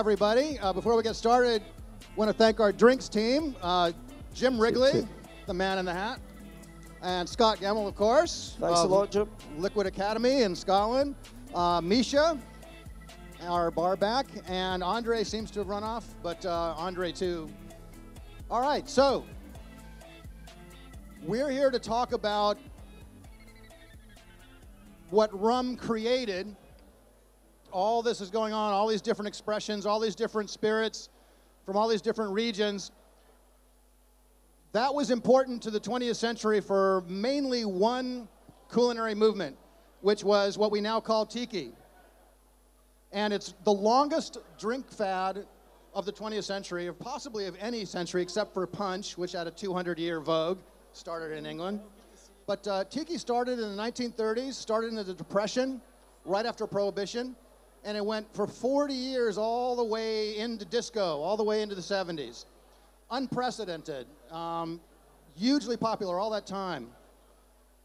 everybody. Before we get started, I want to thank our drinks team, Jim Wrigley, the man in the hat, and Scott Gemmell, of course. Thanks a lot, Jim. Liquid Academy in Scotland. Misha, our bar back, and Andre seems to have run off, but Andre too. All right, so we're here to talk about what rum created. All this is going on, all these different expressions, all these different spirits from all these different regions. That was important to the 20th century for mainly one culinary movement, which was what we now call Tiki. And it's the longest drink fad of the 20th century, or possibly of any century, except for punch, which had a 200-year vogue, started in England. But Tiki started in the 1930s, started in the Depression, right after Prohibition, and it went for 40 years all the way into disco, all the way into the 70s. Unprecedented, hugely popular all that time.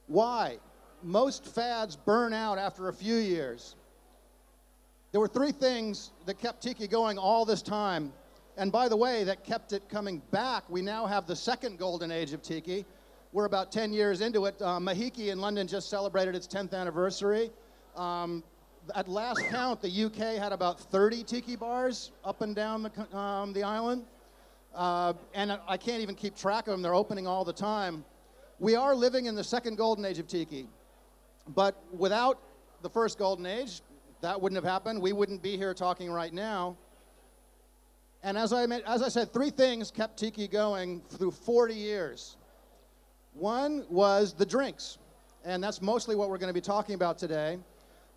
Why? Most fads burn out after a few years. There were three things that kept Tiki going all this time. And by the way, that kept it coming back. We now have the second golden age of Tiki. We're about 10 years into it. Mahiki in London just celebrated its 10th anniversary. At last count, the UK had about 30 Tiki bars up and down the island. And I can't even keep track of them. They're opening all the time. We are living in the second golden age of Tiki. But without the first golden age, that wouldn't have happened. We wouldn't be here talking right now. And as I said, three things kept Tiki going through 40 years. One was the drinks, and that's mostly what we're going to be talking about today.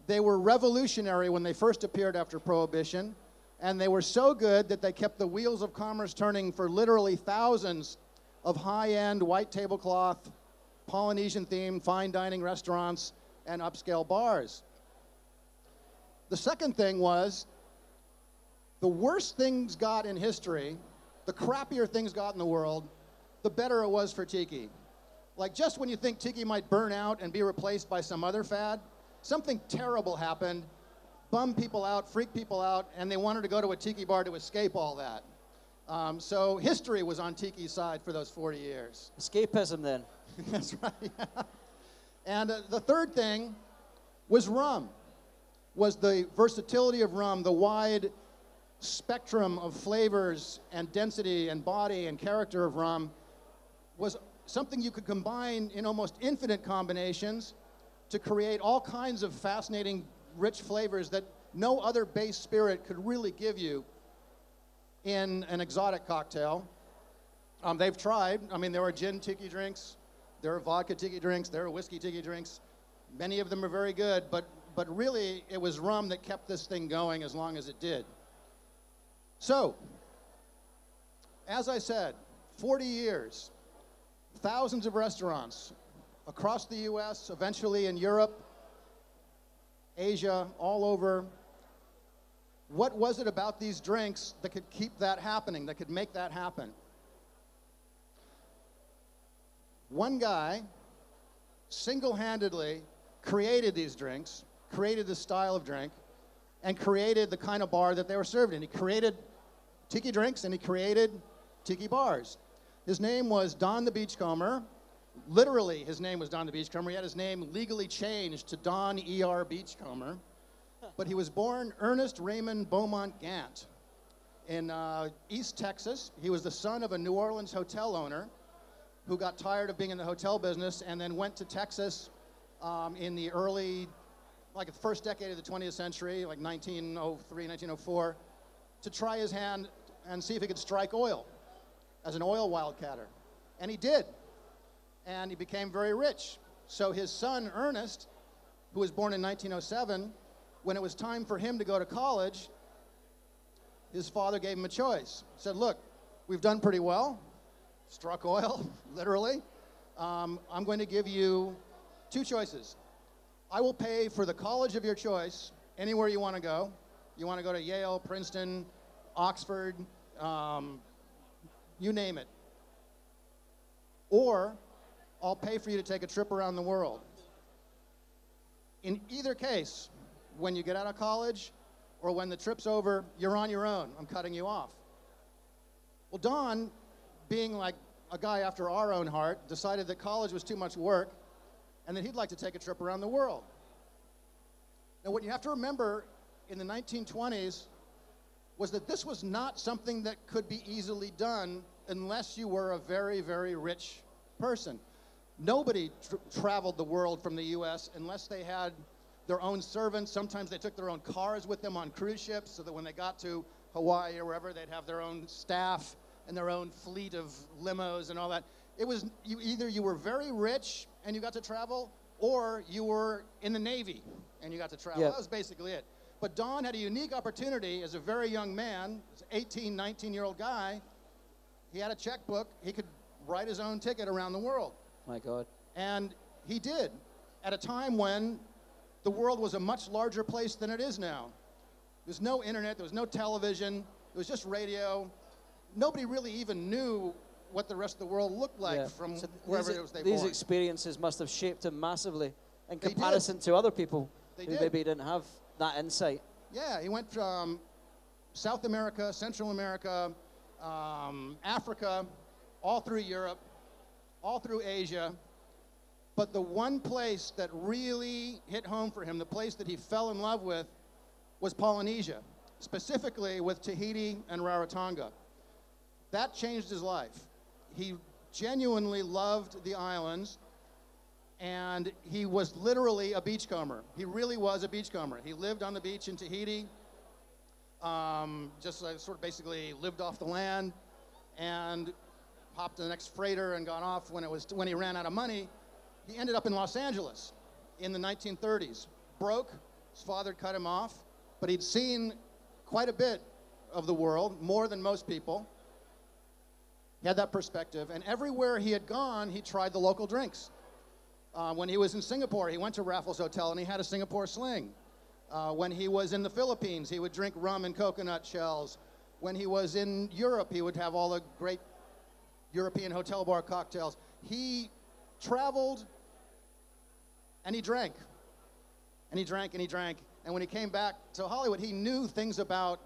They were revolutionary when they first appeared after Prohibition, and they were so good that they kept the wheels of commerce turning for literally thousands of high-end white tablecloth, Polynesian-themed fine dining restaurants and upscale bars. The second thing was the worse things got in history, the crappier things got in the world, the better it was for Tiki. Like just when you think Tiki might burn out and be replaced by some other fad, something terrible happened, bummed people out, freaked people out, and they wanted to go to a Tiki bar to escape all that. So history was on Tiki's side for those 40 years. Escapism then. That's right, yeah. And the third thing was rum, was the versatility of rum, the wide spectrum of flavors and density and body and character of rum was something you could combine in almost infinite combinations to create all kinds of fascinating, rich flavors that no other base spirit could really give you in an exotic cocktail. They've tried. I mean, there are gin Tiki drinks, there are vodka Tiki drinks, there are whiskey Tiki drinks. Many of them are very good, but really it was rum that kept this thing going as long as it did. So, as I said, 40 years, thousands of restaurants across the US, eventually in Europe, Asia, all over. What was it about these drinks that could keep that happening, that could make that happen? One guy single-handedly created these drinks, created this style of drink, and created the kind of bar that they were served in. He created Tiki drinks and he created Tiki bars. His name was Don the Beachcomber. Literally, his name was Don the Beachcomber. He had his name legally changed to Don E.R. Beachcomber. But he was born Ernest Raymond Beaumont Gant in East Texas. He was the son of a New Orleans hotel owner who got tired of being in the hotel business and then went to Texas in the early, like the first decade of the 20th century, like 1903, 1904, to try his hand and see if he could strike oil as an oil wildcatter. And he did. And he became very rich. So his son, Ernest, who was born in 1907, when it was time for him to go to college, his father gave him a choice. He said, look, we've done pretty well, struck oil, literally. I'm going to give you two choices. I will pay for the college of your choice anywhere you want to go. You want to go to Yale, Princeton, Oxford, you name it. Or I'll pay for you to take a trip around the world. In either case, when you get out of college, or when the trip's over, you're on your own. I'm cutting you off. Well, Don, being like a guy after our own heart, decided that college was too much work and that he'd like to take a trip around the world. Now, what you have to remember in the 1920s was that this was not something that could be easily done unless you were a very, very rich person. Nobody traveled the world from the U.S. unless they had their own servants. Sometimes they took their own cars with them on cruise ships so that when they got to Hawaii or wherever, they'd have their own staff and their own fleet of limos and all that. It was either you were very rich and you got to travel, or you were in the Navy and you got to travel. That was basically it. But Don had a unique opportunity as a very young man, as an 18, 19-year-old guy. He had a checkbook. He could write his own ticket around the world. My God. And he did, at a time when the world was a much larger place than it is now. There was no internet, there was no television, it was just radio. Nobody really even knew what the rest of the world looked like from wherever it was they were born. These experiences must have shaped him massively in comparison to other people who maybe didn't have that insight. Yeah, he went from South America, Central America, Africa, all through Europe, all through Asia. But the one place that really hit home for him, the place that he fell in love with, was Polynesia, specifically with Tahiti and Rarotonga. That changed his life. He genuinely loved the islands, and he was literally a beachcomber. He really was a beachcomber. He lived on the beach in Tahiti, just sort of basically lived off the land, and hopped the next freighter and got off when he ran out of money. He ended up in Los Angeles in the 1930s. Broke, his father cut him off, but he'd seen quite a bit of the world, more than most people. He had that perspective, and everywhere he had gone, he tried the local drinks. When he was in Singapore, he went to Raffles Hotel and he had a Singapore Sling. When he was in the Philippines, he would drink rum and coconut shells. When he was in Europe, he would have all the great European hotel bar cocktails. He traveled and he drank. And he drank and he drank. And when he came back to Hollywood, he knew things about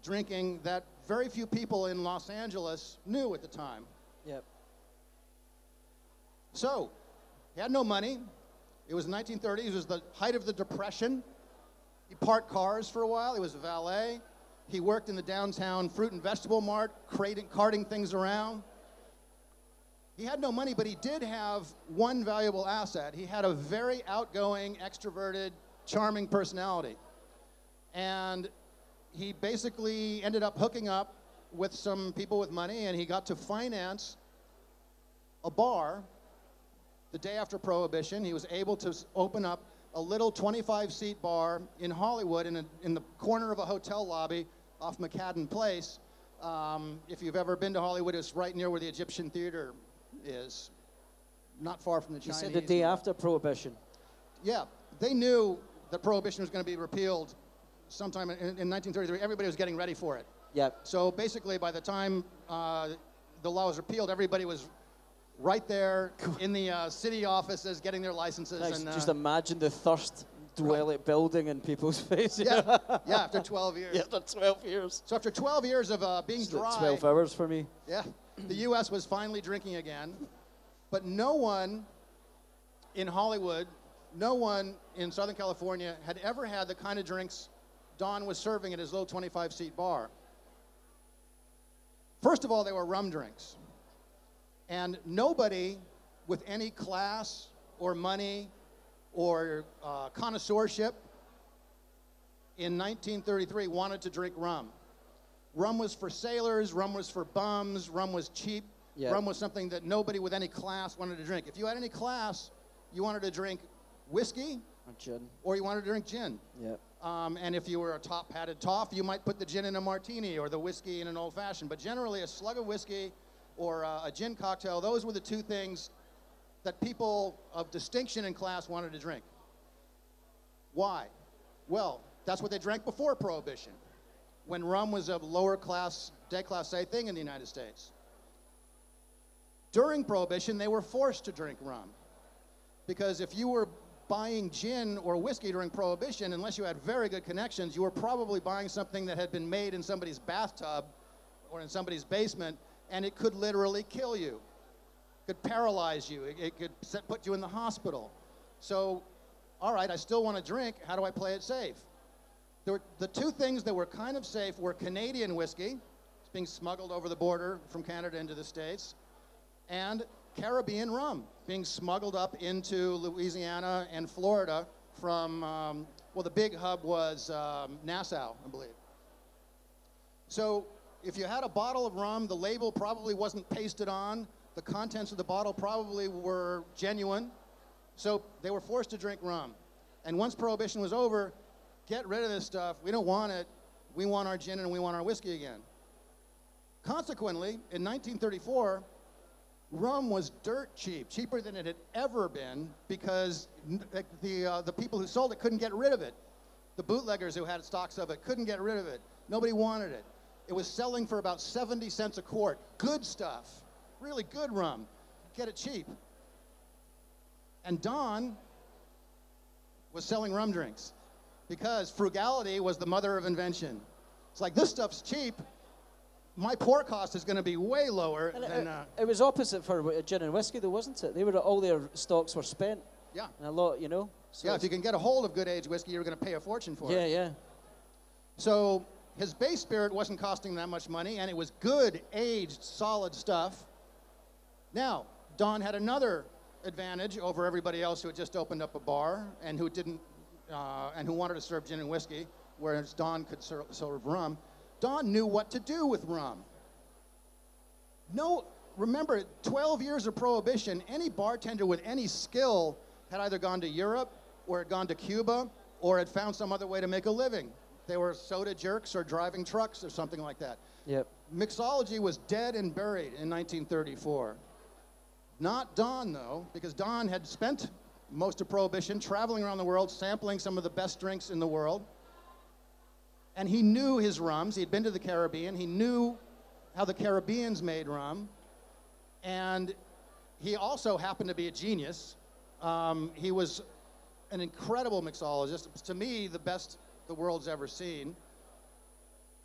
drinking that very few people in Los Angeles knew at the time. Yep. So, he had no money. It was 1930s. It was the height of the Depression. He parked cars for a while. He was a valet. He worked in the downtown fruit and vegetable mart, carting things around. He had no money, but he did have one valuable asset. He had a very outgoing, extroverted, charming personality. And he basically ended up hooking up with some people with money, and he got to finance a bar. The day after Prohibition, he was able to open up a little 25-seat bar in Hollywood in the corner of a hotel lobby off McCadden Place. If you've ever been to Hollywood, it's right near where the Egyptian Theater is, not far from the Chinese. You said the day after Prohibition. Yeah, they knew that Prohibition was going to be repealed sometime in 1933. Everybody was getting ready for it. Yep. So basically, by the time the law was repealed, everybody was right there in the city offices getting their licenses. Nice. And just imagine the thirst building in people's faces. Yeah, yeah, after 12 years. Yeah, after 12 years. So after 12 years of being dry. 12 hours for me. Yeah, the U.S. was finally drinking again. But no one in Hollywood, no one in Southern California had ever had the kind of drinks Don was serving at his little 25-seat bar. First of all, they were rum drinks. And nobody with any class or money or connoisseurship in 1933 wanted to drink rum. Rum was for sailors, rum was for bums, rum was cheap. Yep. Rum was something that nobody with any class wanted to drink. If you had any class, you wanted to drink whiskey or gin, or you wanted to drink gin. Yep. And if you were a top-hatted toff, you might put the gin in a martini or the whiskey in an old-fashioned. But generally, a slug of whiskey or a gin cocktail, those were the two things that people of distinction in class wanted to drink. Why? Well, that's what they drank before Prohibition, when rum was a lower class, déclassé thing in the United States. During Prohibition, they were forced to drink rum, because if you were buying gin or whiskey during Prohibition, unless you had very good connections, you were probably buying something that had been made in somebody's bathtub or in somebody's basement, and it could literally kill you. It could paralyze you. It could put you in the hospital. So, all right, I still want to drink. How do I play it safe? The two things that were kind of safe were Canadian whiskey, it's being smuggled over the border from Canada into the States, and Caribbean rum, being smuggled up into Louisiana and Florida from, well, the big hub was Nassau, I believe. So if you had a bottle of rum, the label probably wasn't pasted on, the contents of the bottle probably were genuine, so they were forced to drink rum. And once Prohibition was over, get rid of this stuff. We don't want it. We want our gin and we want our whiskey again. Consequently, in 1934, rum was dirt cheap, cheaper than it had ever been, because the people who sold it couldn't get rid of it. The bootleggers who had stocks of it couldn't get rid of it. Nobody wanted it. It was selling for about 70 cents a quart. Good stuff, really good rum. Get it cheap. And Don was selling rum drinks, because frugality was the mother of invention. It's like, this stuff's cheap. My pour cost is going to be way lower than... It was opposite for gin and whiskey, though, wasn't it? They were, all their stocks were spent. Yeah. And a lot, you know. So yeah, if you can get a hold of good aged whiskey, you're going to pay a fortune for it. Yeah, yeah. So his base spirit wasn't costing that much money, and it was good, aged, solid stuff. Now, Don had another advantage over everybody else who had just opened up a bar and who didn't... and who wanted to serve gin and whiskey, whereas Don could serve rum. Don knew what to do with rum. No, remember, 12 years of Prohibition, any bartender with any skill had either gone to Europe, or had gone to Cuba, or had found some other way to make a living. They were soda jerks or driving trucks or something like that. Yep. Mixology was dead and buried in 1934. Not Don, though, because Don had spent most of Prohibition traveling around the world, sampling some of the best drinks in the world. And he knew his rums. He had been to the Caribbean. He knew how the Caribbeans made rum. And he also happened to be a genius. He was an incredible mixologist. To me, the best the world's ever seen.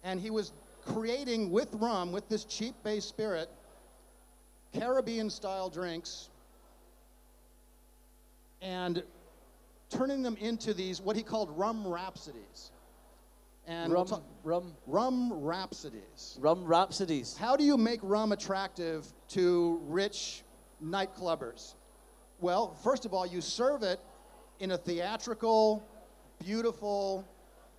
And he was creating with rum, with this cheap-based spirit, Caribbean-style drinks and turning them into these, what he called rum rhapsodies. And rum rhapsodies. Rum rhapsodies. How do you make rum attractive to rich nightclubbers? Well, first of all, you serve it in a theatrical, beautiful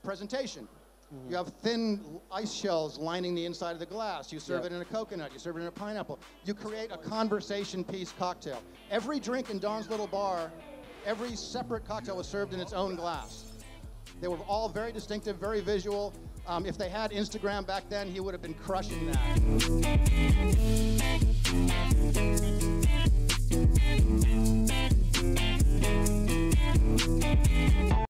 presentation. Mm-hmm. You have thin ice shells lining the inside of the glass. You serve it in a coconut. You serve it in a pineapple. You create a conversation piece cocktail. Every drink in Don's little bar, every separate cocktail was served in its own glass. They were all very distinctive, very visual. If they had Instagram back then, he would have been crushing that.